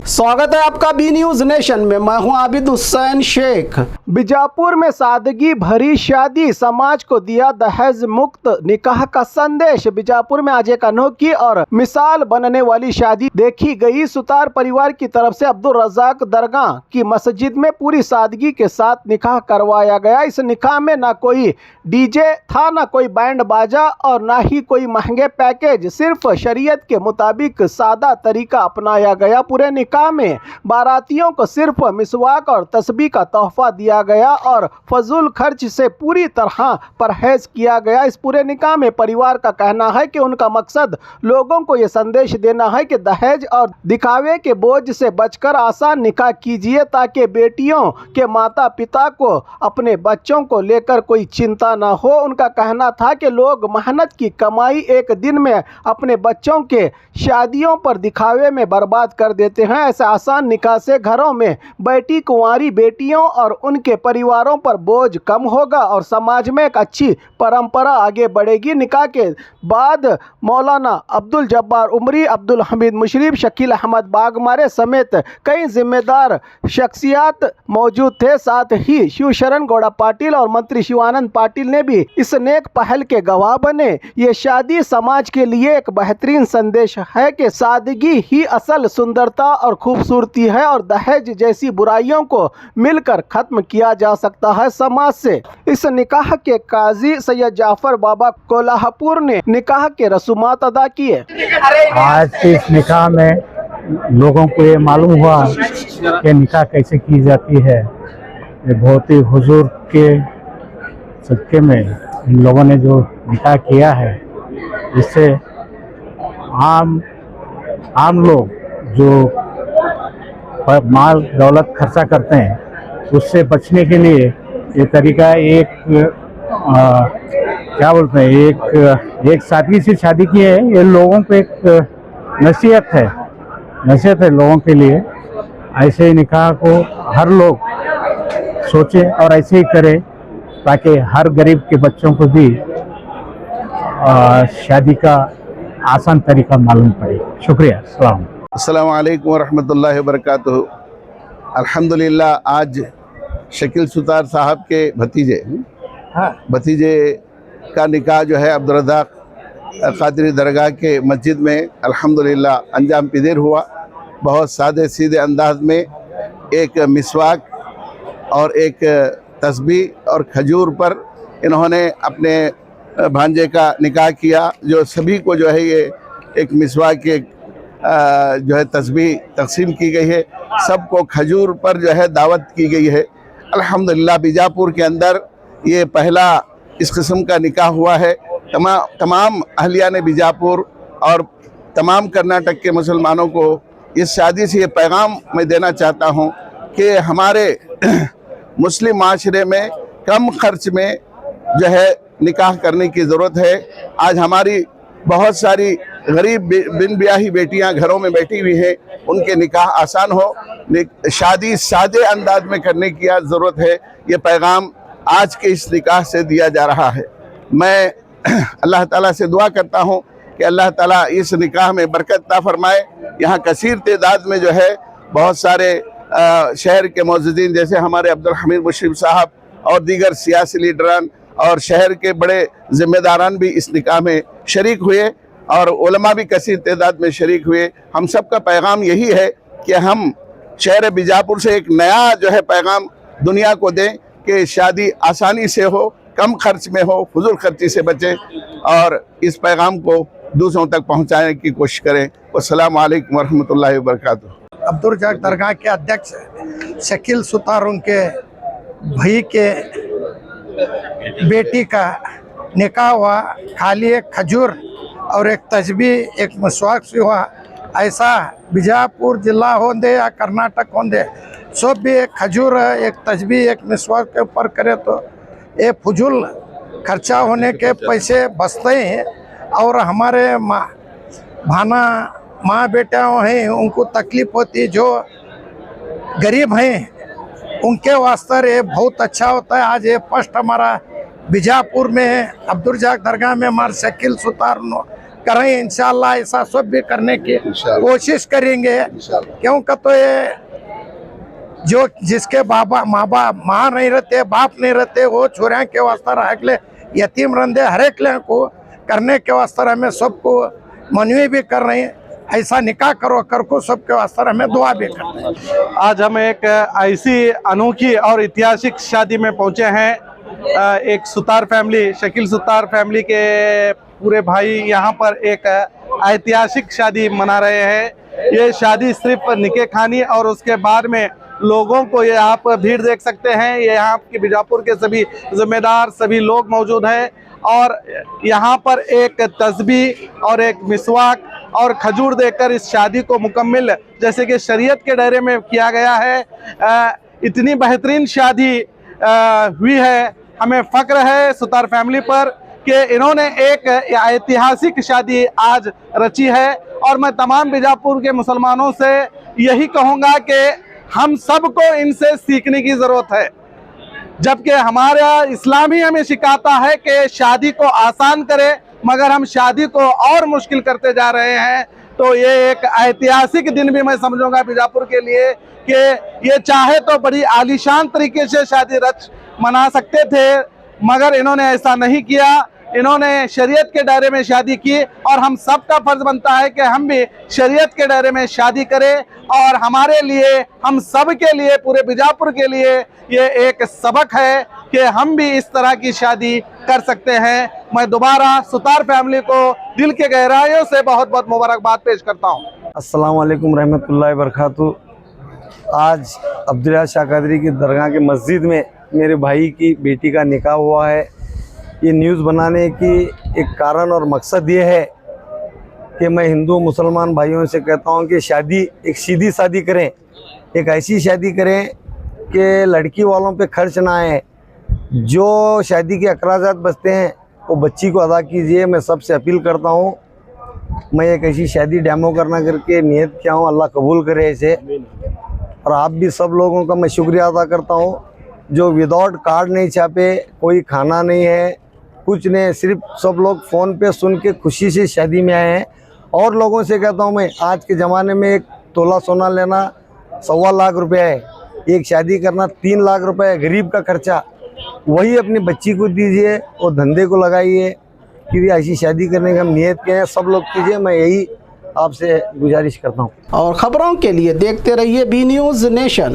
स्वागत है आपका बी न्यूज नेशन में। मैं हूं आबिद हुसैन शेख। बीजापुर में सादगी भरी शादी, समाज को दिया दहेज मुक्त निकाह का संदेश। बीजापुर में आज एक अनोखी और मिसाल बनने वाली शादी देखी गई। सुतार परिवार की तरफ से अब्दुल रज़ाक दरगाह की मस्जिद में पूरी सादगी के साथ निकाह करवाया गया। इस निकाह में ना कोई डीजे था, ना कोई बैंड बाजा और ना ही कोई महंगे पैकेज। सिर्फ शरीयत के मुताबिक सादा तरीका अपनाया गया। पूरे निकाह में बारातियों को सिर्फ मिसवाक और तस्बीह का तोहफा दिया गया और फजूल खर्च से पूरी तरह परहेज किया गया। इस पूरे निकाह में परिवार का कहना है कि उनका मकसद लोगों को ये संदेश देना है कि दहेज और दिखावे के बोझ से बचकर आसान निकाह कीजिए, ताकि बेटियों के माता पिता को अपने बच्चों को लेकर कोई चिंता ना हो। उनका कहना था कि लोग मेहनत की कमाई एक दिन में अपने बच्चों के शादियों पर दिखावे में बर्बाद कर देते हैं। ऐसे आसान निकाह से घरों में बैठी कुंवारी बेटियों और उनके परिवारों पर बोझ कम होगा और समाज में एक अच्छी परंपरा आगे बढ़ेगी। निकाह के बाद मौलाना अब्दुल जब्बार उमरी, अब्दुल हमीद मुशर्रफ, शकील अहमद बागमारे समेत कई जिम्मेदार शख्सियत मौजूद थे। साथ ही शिवशरण गौड़ा पाटिल और मंत्री शिवानंद पाटिल ने भी इस नेक पहल के गवाह बने। ये शादी समाज के लिए एक बेहतरीन संदेश है कि सादगी ही असल सुंदरता और खूबसूरती है और दहेज जैसी बुराइयों को मिलकर खत्म किया जा सकता है समाज से। इस निकाह के काजी सैयद जाफर बाबा कोल्हापुर ने निकाह के रसूमात अदा किए। आज के इस निकाह में लोगों को ये मालूम हुआ कि निकाह कैसे की जाती है। ये बहुत ही हुजूर के सदके में इन लोगों ने जो निकाह किया है, इससे आम लोग जो माल दौलत खर्चा करते हैं उससे बचने के लिए ये तरीका क्या बोलते हैं, एक सादगी से शादी की है। ये लोगों को एक नसीहत है लोगों के लिए। ऐसे ही निकाह को हर लोग सोचे और ऐसे ही करे ताकि हर गरीब के बच्चों को भी शादी का आसान तरीका मालूम पड़े। शुक्रिया। अस्सलाम वालेकुम वरहमतुल्लाहि वबरकातुहू। अल्हम्दुलिल्लाह आज शकील सुतार साहब के भतीजे का निकाह जो है अब्दुल रज़ाक क़ादरी दरगाह के मस्जिद में अल्हम्दुलिल्लाह अंजाम पजीर हुआ। बहुत सादे सीधे अंदाज में एक मिसवाक और एक तस्बीह और खजूर पर इन्होंने अपने भांजे का निकाह किया। जो सभी को जो है ये एक मिसवाक की जो है तस्बीह तकसीम की गई है। सबको खजूर पर जो है दावत की गई है। अल्हम्दुलिल्लाह बीजापुर के अंदर ये पहला इस किस्म का निकाह हुआ है। तमाम अहलियान बीजापुर और तमाम कर्नाटक के मुसलमानों को इस शादी से ये पैगाम मैं देना चाहता हूँ कि हमारे मुस्लिम माशरे में कम खर्च में जो है निकाह करने की ज़रूरत है। आज हमारी बहुत सारी गरीब बिन ब्याही बेटियां घरों में बैठी हुई हैं, उनके निकाह आसान हो, शादी सादे अंदाज में करने की ज़रूरत है। ये पैगाम आज के इस निकाह से दिया जा रहा है। मैं अल्लाह ताला से दुआ करता हूँ कि अल्लाह ताला इस निकाह में बरकत अता फरमाए। यहाँ कसीर तादाद में जो है बहुत सारे शहर के मौजूदीन जैसे हमारे अब्दुल हमीद मुशर्रफ साहब और दीगर सियासी लीडरान और शहर के बड़े ज़िम्मेदारान भी इस निकाह में शरीक हुए और उलमा भी कसीर तादाद में शरीक हुए। हम सब का पैगाम यही है कि हम शहर बीजापुर से एक नया जो है पैगाम दुनिया को दें कि शादी आसानी से हो, कम खर्च में हो, फजूल खर्ची से बचें और इस पैगाम को दूसरों तक पहुँचाने की कोशिश करें। अस्सलामु अलैकुम वरहमतुल्लाहि वबरकातुहू। अब्दुल रज़ाक दरगाह के अध्यक्ष शकील सुतार उनके भाई के बेटी का निकाह हुआ। खाली एक खजूर और एक तस्बीह एक मिसवाक से हुआ। ऐसा बीजापुर जिला होंदे या कर्नाटक होंदे सब भी एक खजूर एक तस्बीह एक मिसवाक के ऊपर करे तो ये फजूल खर्चा होने के पैसे बचते हैं। और हमारे माँ बेटा हैं उनको तकलीफ होती है, जो गरीब हैं उनके वास्ते ये बहुत अच्छा होता है। आज ये फर्स्ट हमारा बीजापुर में अब्दुल रज़ाक दरगाह में हमारे शकील सुतार करें इंशाल्लाह, ऐसा सब भी करने की इंशाल्लाह। कोशिश करेंगे। क्योंकि तो ये जो जिसके माँ नहीं रहते, बाप नहीं रहते, वो छोरिया के वास्ते रखले यतीम रंधे हर एक को करने के वास्ते हमें सबको मनवी भी कर रहे हैं, ऐसा निकाह करो कर को सबके वास्ते हमें दुआ भी कर रहे हैं। आज हम एक ऐसी अनोखी और ऐतिहासिक शादी में पहुंचे हैं। एक सुतार फैमिली, शकील सुतार फैमिली के पूरे भाई यहाँ पर एक ऐतिहासिक शादी मना रहे हैं। ये शादी सिर्फ निकाह खानी और उसके बाद में लोगों को, ये आप भीड़ देख सकते हैं, ये यहाँ के बीजापुर के सभी जिम्मेदार सभी लोग मौजूद हैं और यहाँ पर एक तस्बीह और एक मिसवाक और खजूर देकर इस शादी को मुकम्मिल जैसे कि शरीयत के दायरे में किया गया है। इतनी बेहतरीन शादी हुई है, हमें फ़ख्र है सुतार फैमिली पर कि इन्होंने एक ऐतिहासिक शादी आज रची है। और मैं तमाम बीजापुर के मुसलमानों से यही कहूँगा कि हम सबको इनसे सीखने की ज़रूरत है, जबकि हमारा इस्लाम ही हमें सिखाता है कि शादी को आसान करें, मगर हम शादी को और मुश्किल करते जा रहे हैं। तो ये एक ऐतिहासिक दिन भी मैं समझूंगा बीजापुर के लिए कि ये चाहे तो बड़ी आलीशान तरीके से शादी मना सकते थे, मगर इन्होंने ऐसा नहीं किया। इन्होंने शरीयत के दायरे में शादी की और हम सब का फर्ज बनता है कि हम भी शरीयत के दायरे में शादी करें। और हमारे लिए, हम सब के लिए, पूरे बीजापुर के लिए ये एक सबक है कि हम भी इस तरह की शादी कर सकते हैं। मैं दोबारा सुतार फैमिली को दिल के गहराइयों से बहुत बहुत मुबारकबाद पेश करता हूँ। अस्सलाम वालेकुम रहमतुल्लाहि बरकातहू। आज अब्दुल्ला शाह कादरी की दरगाह के मस्जिद में मेरे भाई की बेटी का निकाह हुआ है। ये न्यूज़ बनाने की एक कारण और मकसद ये है कि मैं हिंदू मुसलमान भाइयों से कहता हूँ कि शादी एक सीधी शादी करें, एक ऐसी शादी करें कि लड़की वालों पे खर्च ना आए। जो शादी के अखराजात बचते हैं वो बच्ची को अदा कीजिए। मैं सबसे अपील करता हूँ, मैं एक ऐसी शादी डेमो करना करके नियत किया हूँ, अल्लाह कबूल करे इसे। और आप भी सब लोगों का मैं शुक्रिया अदा करता हूँ जो विदाउट कार्ड नहीं छापे, कोई खाना नहीं है, कुछ नहीं, सिर्फ सब लोग फ़ोन पे सुन के खुशी से शादी में आए हैं। और लोगों से कहता हूँ मैं, आज के ज़माने में एक तोला सोना लेना 1.25 लाख रुपये है, एक शादी करना 3 लाख रुपए है, गरीब का खर्चा। वही अपनी बच्ची को दीजिए और धंधे को लगाइए कि ऐसी शादी करने का हम नियत किए हैं, सब लोग कीजिए। मैं यही आपसे गुजारिश करता हूँ। और ख़बरों के लिए देखते रहिए बी न्यूज़ नेशन।